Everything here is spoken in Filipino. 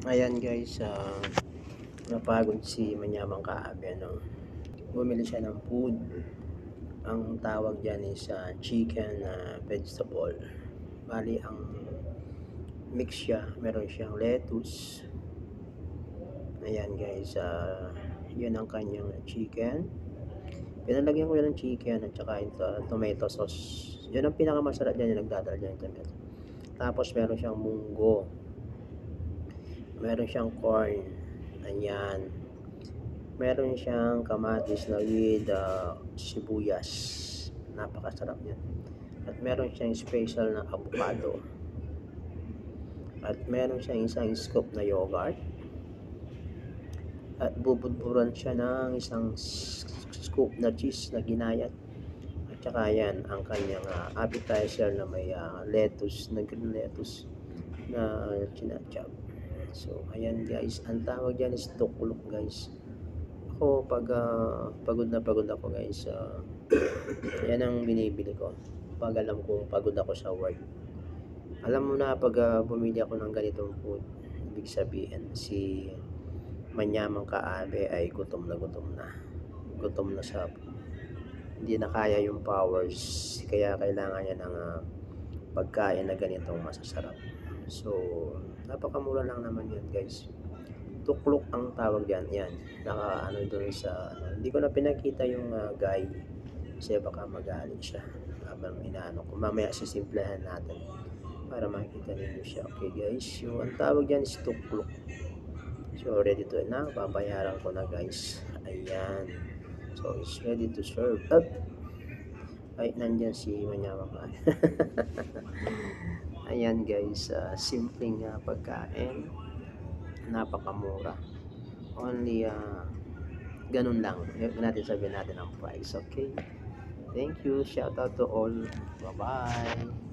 Ayan guys, napagod si Manyamang Kaabe, ano. Bumili siya ng food. Ang tawag dyan is chicken vegetable. Bali, ang mix siya. Meron siyang lettuce. Ayan guys, yun ang kanyang chicken. Pinalagyan ko yan ng chicken at saka ito, tomato sauce. Yun ang pinakamasarap dyan, yung nagdadala dyan yung tomato. Tapos meron siyang munggo. Meron siyang corn. Ayan. Meron siyang kamatis na with sibuyas. Napakasarap yan. At meron siyang special na avocado. At meron siyang isang scoop na yogurt. At bubudburan siya ng isang scoop na cheese na ginayat. At saka yan ang kanyang appetizer na may lettuce, na green lettuce na chinachap. So, ayan guys, ang tawag dyan is tuklok guys. Ako, pag pagod na pagod ako guys, yan ang binibili ko. Pag alam kong pagod ako sa work. Alam mo na, pag bumili ako ng ganitong food, ibig sabihin, si Manyamang Kaabe ay gutom na gutom na. Gutom na siya. Hindi na kaya yung powers. Kaya kailangan niya ng pagkain na ganitong masasarap. So, napakamura lang naman yun guys. Tuklok ang tawag dyan. Yan, naka doon sa hindi ko na pinakita yung guy kasi baka magalit siya habang inaano ko. Mamaya sisimplehan natin para makita ninyo siya. Okay guys, yung ang tawag dyan is tuklok. So ready to na, babayaran ko na guys. Ayan, so it's ready to serve up. Ay, nandyan si Manyamang. Ayan guys, simpleng pagkain, napakamura, only ganun lang. Natin sabihin natin ang price. Okay, thank you, shout out to all, bye bye.